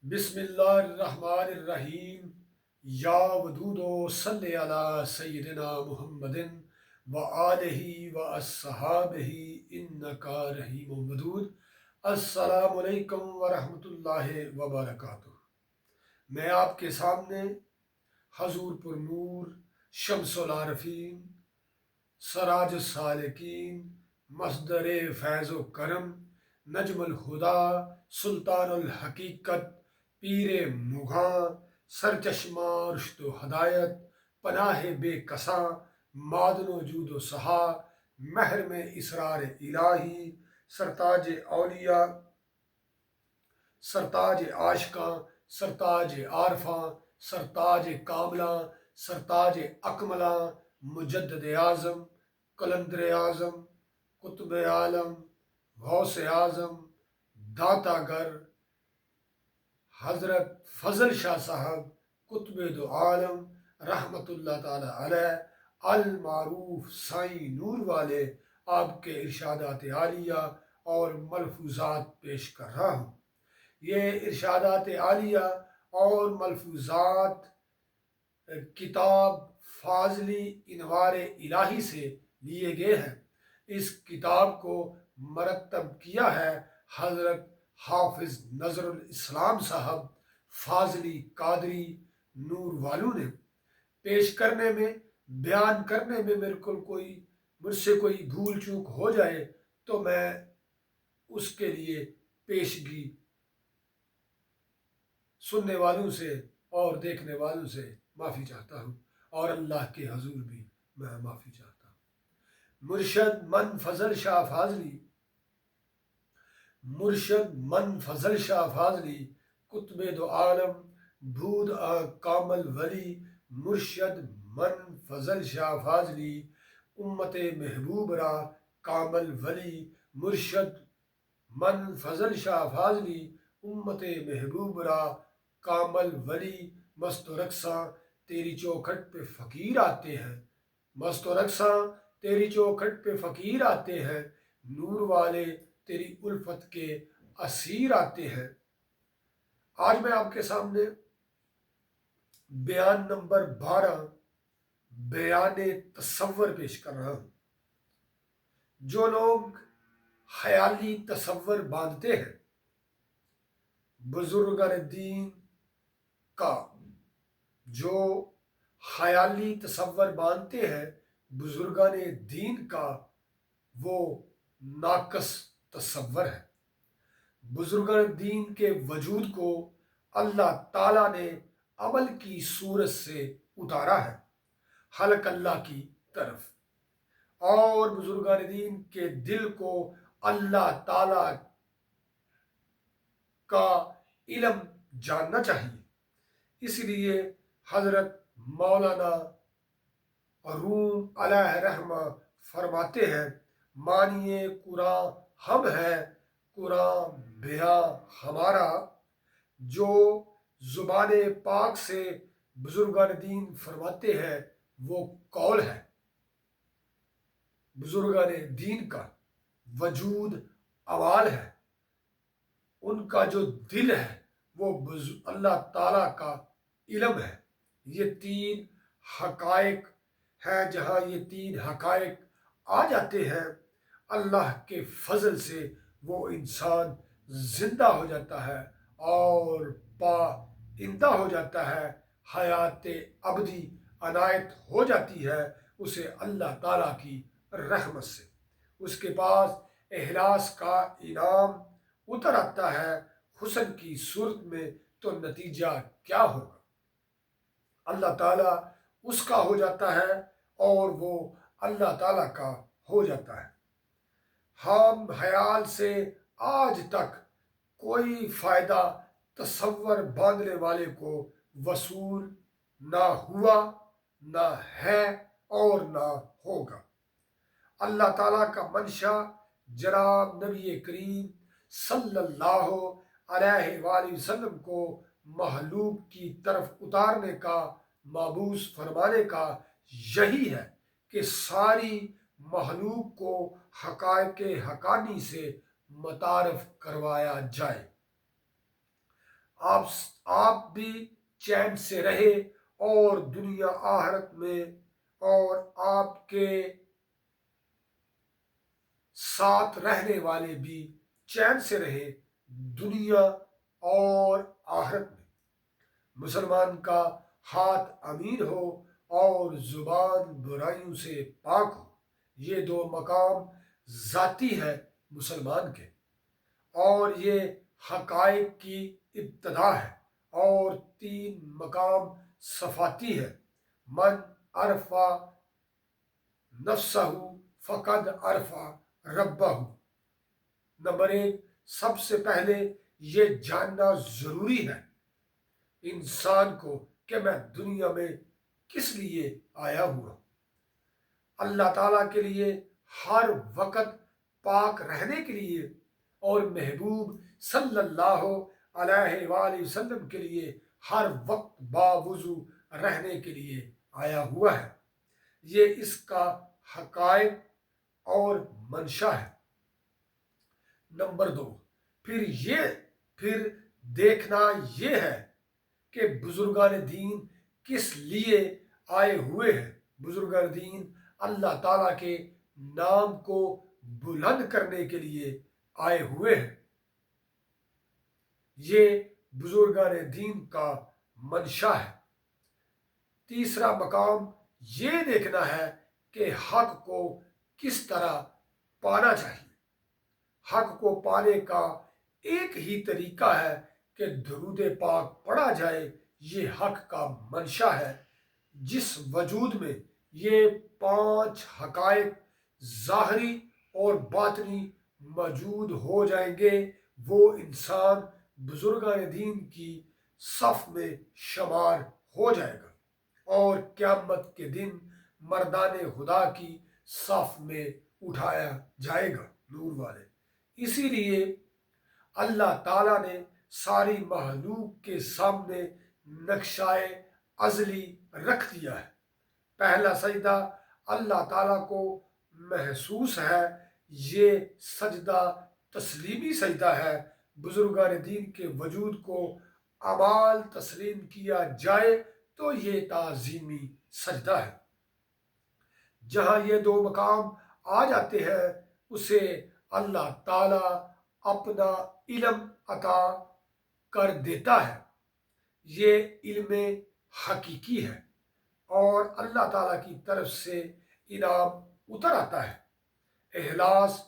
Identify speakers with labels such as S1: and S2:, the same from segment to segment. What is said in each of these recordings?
S1: بسم اللہ الرحمن الرحیم یا ودود و صلی علی سیدنا محمد و آلہ و اصحابہ انکا رحیم ودود۔ السلام علیکم ورحمۃ اللہ وبرکاتہ۔ میں آپ کے سامنے حضور پر نور، شمس العارفین، سراج السالکین، مصدر فیض و کرم، نجم الہدا، سلطان الحقیقت، پیر مغاں، سرچشمہ رشد و ہدایت، پناہ بے کساں، معدن و جود و سہا، محرم اسرار الہی، سرتاج اولیاء، سرتاج عاشقاں، سرتاج عارفاں، سرتاج کاملاں، سرتاج اکملاں، مجدد اعظم، قلندر اعظم، قطب عالم، غوث اعظم، داتا گر، حضرت فضل شاہ صاحب قطب دو عالم رحمۃ اللہ تعالی علیہ المعروف سائیں نور والے، آپ کے ارشادات عالیہ اور ملفوظات پیش کر رہا ہوں۔ یہ ارشادات عالیہ اور ملفوظات کتاب فاضلی انوار الہی سے لیے گئے ہیں۔ اس کتاب کو مرتب کیا ہے حضرت حافظ نظر الاسلام صاحب فاضلی قادری نور والو نے۔ پیش کرنے میں، بیان کرنے میں مجھ سے کوئی بھول چوک ہو جائے تو میں اس کے لیے پیشگی سننے والوں سے اور دیکھنے والوں سے معافی چاہتا ہوں، اور اللہ کے حضور بھی میں معافی چاہتا ہوں۔ مرشد من فضل شاہ فاضلی، مرشد من فضل شاہ فاضلی قطب دو عالم بود کامل ولی، مرشد من فضل شاہ فاضلی امت محبوب را کامل ولی، مرشد من فضل شاہ فاضلی امت محبوب را کامل ولی، مست و رقصاں تیری چوکھٹ پہ فقیر آتے ہیں، مست و رقصاں تیری چوکھٹ پہ فقیر آتے ہیں، نور والے تیری الفت کے اسیر آتے ہیں۔ آج میں آپ کے سامنے بیان نمبر 12 بیان تصور پیش کر رہا ہوں۔ جو لوگ خیالی تصور باندھتے ہیں بزرگان دین کا، جو خیالی تصور باندھتے ہیں بزرگان دین کا، وہ ناقص تصور ہے۔ بزرگان دین کے وجود کو اللہ تعالیٰ نے عمل کی صورت سے اتارا ہے خلق اللہ کی طرف، اور بزرگان دین کے دل کو اللہ تعالیٰ کا علم جاننا چاہیے۔ اس لیے حضرت مولانا روم علیہ رحمہ فرماتے ہیں، مانیے قرآن ہم ہے، قرآن بیاں ہمارا۔ جو زبان پاک سے بزرگان دین فرماتے ہیں وہ قول ہے۔ بزرگان دین کا وجود اول ہے، ان کا جو دل ہے وہ اللہ تعالیٰ کا علم ہے۔ یہ تین حقائق ہیں، جہاں یہ تین حقائق آ جاتے ہیں اللہ کے فضل سے وہ انسان زندہ ہو جاتا ہے اور پائندہ ہو جاتا ہے، حیات ابدی عنایت ہو جاتی ہے اسے اللہ تعالیٰ کی رحمت سے۔ اس کے پاس اخلاص کا انعام اتر آتا ہے حسن کی صورت میں، تو نتیجہ کیا ہوگا؟ اللہ تعالیٰ اس کا ہو جاتا ہے اور وہ اللہ تعالیٰ کا ہو جاتا ہے۔ ہم خیال سے آج تک کوئی فائدہ تصور باندھنے والے کو وصول نہ ہوا، نہ ہے اور نہ ہوگا۔ اللہ تعالیٰ کا منشا جناب نبی کریم صلی اللہ علیہ وآلہ وسلم کو مخلوق کی طرف اتارنے کا، مبعوث فرمانے کا یہی ہے کہ ساری مخلوق کو حقائق حقانی سے متعارف کروایا جائے۔ آپ بھی چین سے رہے اور دنیا آخرت میں، اور آپ کے ساتھ رہنے والے بھی چین سے رہے دنیا اور آخرت میں۔ مسلمان کا ہاتھ امین ہو اور زبان برائیوں سے پاک ہو۔ یہ دو مقام ذاتی ہے مسلمان کے، اور یہ حقائق کی ابتدا ہے، اور تین مقام صفاتی ہے۔ من عرفہ نفسہ فقد عرفہ ربہ۔ نمبر ایک، سب سے پہلے یہ جاننا ضروری ہے انسان کو کہ میں دنیا میں کس لیے آیا ہوا۔ اللہ تعالیٰ کے لیے ہر وقت پاک رہنے کے لیے، اور محبوب صلی اللہ علیہ وآلہ وسلم کے لیے ہر وقت باوضو رہنے کے لیے آیا ہوا ہے۔ یہ اس کا حقائق اور منشا ہے۔ نمبر دو، پھر دیکھنا یہ ہے کہ بزرگان دین کس لیے آئے ہوئے ہیں۔ بزرگان دین اللہ تعالیٰ کے نام کو بلند کرنے کے لیے آئے ہوئے ہیں۔ یہ بزرگان دین کا منشا ہے۔ تیسرا مقام یہ دیکھنا ہے کہ حق کو کس طرح پانا چاہیے۔ حق کو پانے کا ایک ہی طریقہ ہے کہ درود پاک پڑھا جائے۔ یہ حق کا منشا ہے۔ جس وجود میں یہ 5 حقائق ظاہری اور باطنی موجود ہو جائیں گے، وہ انسان بزرگان دین کی صف میں شمار ہو جائے گا، اور قیامت کے دن مردان خدا کی صف میں اٹھایا جائے گا، نور والے۔ اسی لیے اللہ تعالیٰ نے ساری مخلوق کے سامنے نقشہ ازلی رکھ دیا ہے۔ پہلا سجدہ اللہ تعالیٰ کو محسوس ہے، یہ سجدہ تسلیمی سجدہ ہے۔ بزرگان دین کے وجود کو اعمال تسلیم کیا جائے تو یہ تعظیمی سجدہ ہے۔ جہاں یہ دو مقام آ جاتے ہیں، اسے اللہ تعالیٰ اپنا علم عطا کر دیتا ہے۔ یہ علم حقیقی ہے، اور اللہ تعالیٰ کی طرف سے انعام اتر آتا ہے۔ اخلاص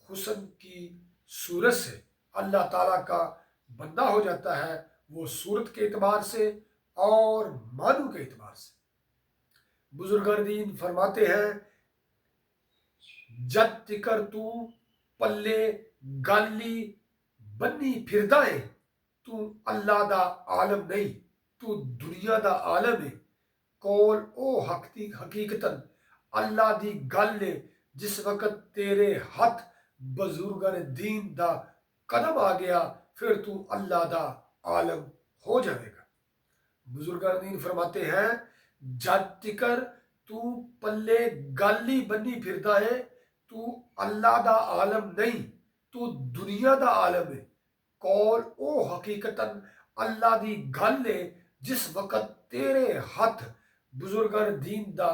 S1: حسن کی صورت سے اللہ تعالیٰ کا بندہ ہو جاتا ہے، وہ صورت کے اعتبار سے اور معنوں کے اعتبار سے۔ بزرگان دین فرماتے ہیں، جد تکر تو پلے گالی بنی پھردائیں، تو اللہ دا عالم نہیں، تو دنیا دا عالم ہے۔ کول او حقیقتاً اللہ دی گل ہے، جس وقت تیرے ہاتھ بزرگان دین دا قدم آ گیا، پھر تو اللہ دا عالم ہو جائے گا۔ بزرگان دین فرماتے ہیں، جد تکر تو پلے گالی بنی پھردا ہے، تو اللہ دا عالم نہیں، تو دنیا دا عالم ہے۔ کول او حقیقتاً اللہ دی گل ہے، جس وقت تیرے ہاتھ بزرگان دین دا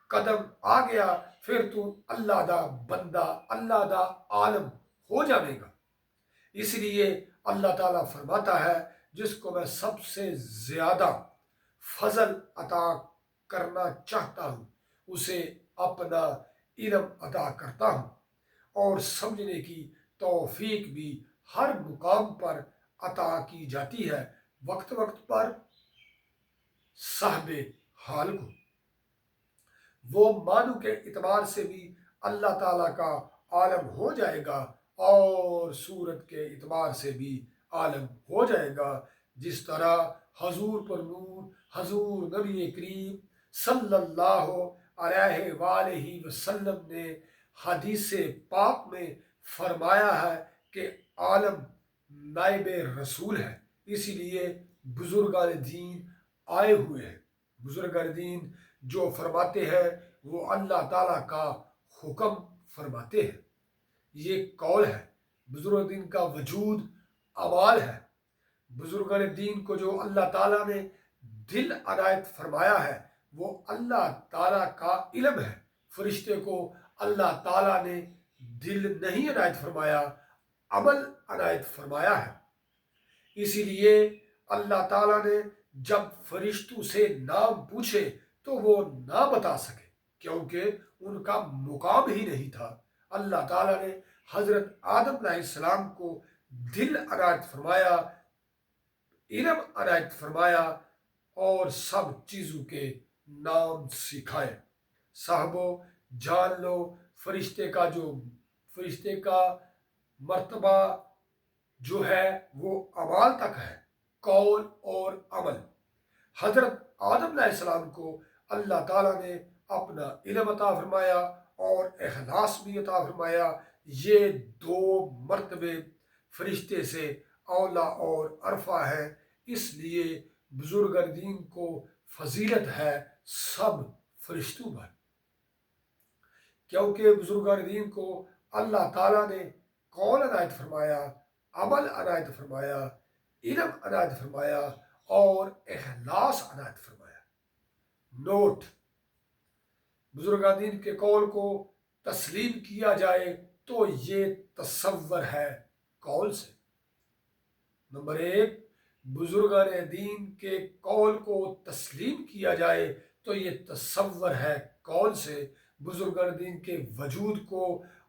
S1: قدم آ گیا، پھر تو اللہ دا بندہ، اللہ دا عالم ہو جائے گا۔ اس لیے اللہ تعالیٰ فرماتا ہے، جس کو میں سب سے زیادہ فضل عطا کرنا چاہتا ہوں، اسے اپنا علم عطا کرتا ہوں، اور سمجھنے کی توفیق بھی ہر مقام پر عطا کی جاتی ہے، وقت وقت پر صاحب حال کو۔ وہ معنوں کے اعتبار سے بھی اللہ تعالیٰ کا عالم ہو جائے گا، اور صورت کے اعتبار سے بھی عالم ہو جائے گا، جس طرح حضور پر نور حضور نبی کریم صلی اللہ علیہ وآلہ وسلم نے حدیث پاک میں فرمایا ہے کہ عالم نائب رسول ہے۔ اسی لیے بزرگان دین آئے ہوئے ہیں۔ بزرگان دین جو فرماتے ہیں وہ اللہ تعالیٰ کا حکم فرماتے ہیں۔ یہ قول ہے۔ بزرگ دین کا وجود اعمال ہے۔ بزرگان دین کو جو اللہ تعالیٰ نے دل عنایت فرمایا ہے وہ اللہ تعالیٰ کا علم ہے۔ فرشتے کو اللہ تعالیٰ نے دل نہیں عنایت فرمایا، عمل عنایت فرمایا ہے۔ اسی لیے اللہ تعالیٰ نے جب فرشتوں سے نام پوچھے تو وہ نہ بتا سکے، کیونکہ ان کا مقام ہی نہیں تھا۔ اللہ تعالیٰ نے حضرت آدم علیہ السلام کو دل عنایت فرمایا، علم عنایت فرمایا اور سب چیزوں کے نام سکھائے۔ صاحبو، جان لو فرشتے کا مرتبہ جو ہے وہ اعمال تک ہے، قول اور عمل۔ حضرت آدم علیہ السلام کو اللہ تعالیٰ نے اپنا علم عطا فرمایا اور اخلاص بھی عطا فرمایا۔ یہ دو مرتبے فرشتے سے اولا اور عرفہ ہے، اس لیے بزرگان دین کو فضیلت ہے سب فرشتوں پر، کیونکہ بزرگان دین کو اللہ تعالیٰ نے قول عنایت فرمایا، عمل عنایت فرمایا، علم عنایت فرمایا اور اخلاص عنایت فرمایا۔ نوٹ: بزرگان دین کے قول کو تسلیم کیا جائے تو یہ تصور ہے قول سے۔ نمبر 1، بزرگان دین کے قول کو تسلیم کیا جائے تو یہ تصور ہے قول سے۔ بزرگان دین کے وجود کو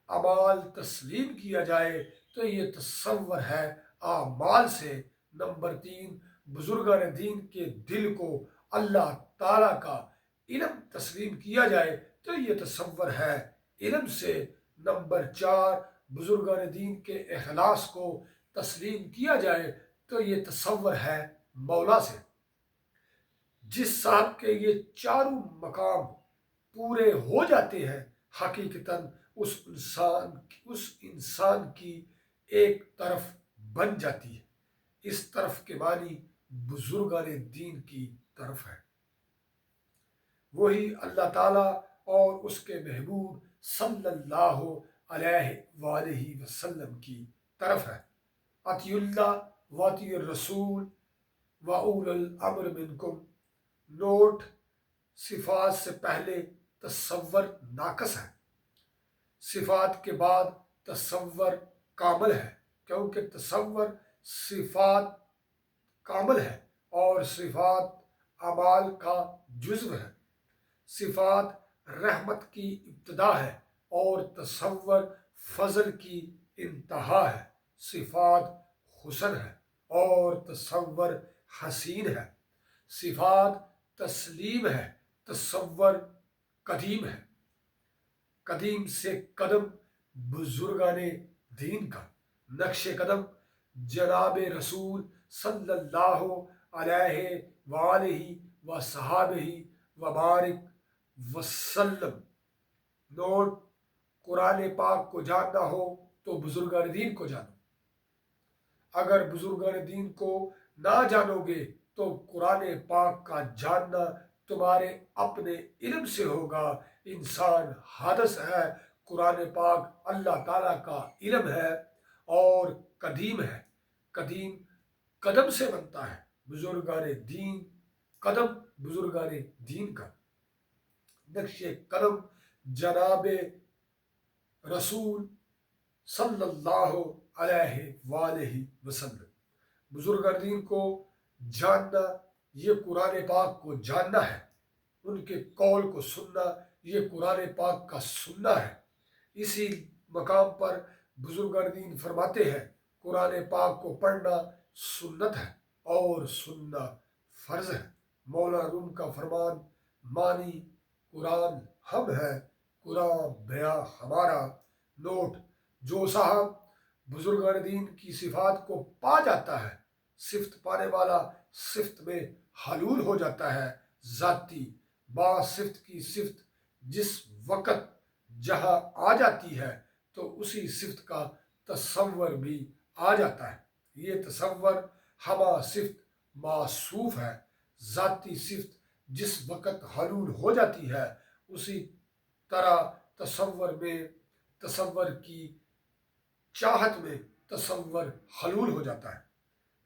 S1: اعمال تسلیم کیا جائے تو یہ تصور ہے اعمال سے۔ نمبر 3، بزرگان دین کے دل کو اللہ تعالیٰ کا علم تسلیم کیا جائے تو یہ تصور ہے علم سے۔ نمبر 4، بزرگان دین کے اخلاص کو تسلیم کیا جائے تو یہ تصور ہے مولا سے۔ جس صاحب کے یہ چاروں مقام پورے ہو جاتے ہیں، حقیقتاً اس انسان کی ایک طرف بن جاتی ہے۔ اس طرف کے معنی بزرگان دین کی طرف ہے، وہی اللہ تعالیٰ اور اس کے محبوب صلی اللہ علیہ وآلہ وسلم کی طرف ہے۔ اطیع اللہ واطیع الرسول واولی الامر منکم۔ نوٹ: صفات سے پہلے تصور ناقص ہے، صفات کے بعد تصور کامل ہے، کیونکہ تصور صفات کامل ہے اور صفات اعمال کا جزو ہے۔ صفات رحمت کی ابتدا ہے اور تصور فضل کی انتہا ہے۔ صفات حسن ہے اور تصور حسین ہے۔ صفات تسلیم ہے، تصور قدیم ہے۔ قدیم سے قدم بزرگان دین کا نقش قدم جناب رسول صلی اللہ علیہ وآلہ وصحبہ وبارک وسلم۔ نوٹ: قرآن پاک کو جاننا ہو تو بزرگان دین کو جانو۔ اگر بزرگان دین کو نہ جانو گے تو قرآن پاک کا جاننا تمہارے اپنے علم سے ہوگا۔ انسان حادث ہے، قرآن پاک اللہ تعالیٰ کا علم ہے اور قدیم ہے۔ قدیم قدم سے بنتا ہے، بزرگان دین قدم بزرگان دین کا نقش قدم جناب رسول صلی اللہ علیہ وآلہ وسلم۔ بزرگان دین کو جاننا یہ قرآن پاک کو جاننا ہے، ان کے قول کو سننا یہ قرآن پاک کا سننا ہے۔ اسی مقام پر بزرگان دین فرماتے ہیں قرآن پاک کو پڑھنا سنت ہے اور سننا فرض ہے۔ مولانا روم کا فرمان مانی قرآن ہم ہے، قرآن بیاں ہمارا۔ نوٹ: جو صاحب بزرگان دین کی صفات کو پا جاتا ہے، صفت پانے والا صفت میں حلول ہو جاتا ہے۔ ذاتی با صفت کی صفت جس وقت جہاں آ جاتی ہے تو اسی صفت کا تصور بھی آ جاتا ہے۔ یہ تصور ہما صفت موصوف ہے۔ ذاتی صفت جس وقت حلول ہو جاتی ہے اسی طرح تصور کی چاہت میں تصور حلول ہو جاتا ہے۔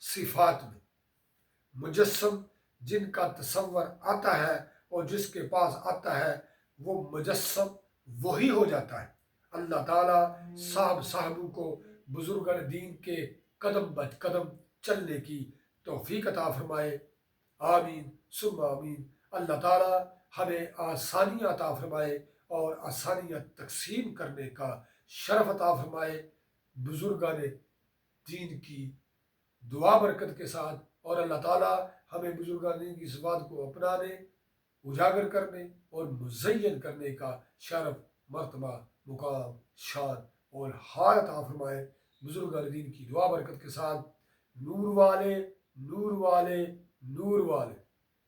S1: صفات میں۔ مجسم جن کا تصور آتا ہے اور جس کے پاس آتا ہے وہ مجسم وہی ہو جاتا ہے۔ اللہ تعالیٰ صاحبوں کو بزرگان دین کے قدم بہ قدم چلنے کی توفیق عطا فرمائے، آمین ثم آمین۔ اللہ تعالیٰ ہمیں آسانیاں عطا فرمائے اور آسانیاں تقسیم کرنے کا شرف عطا فرمائے، بزرگان دین کی دعا برکت کے ساتھ، اور اللہ تعالیٰ ہمیں بزرگان دین کی صفات کو اپنانے، اجاگر کرنے اور مزین کرنے کا شرف، مرتبہ، مقام، شان اور حال عطا فرمائے۔ بزرگان دین کی دعا برکت کے ساتھ، نور والے، نور والے، نور والے۔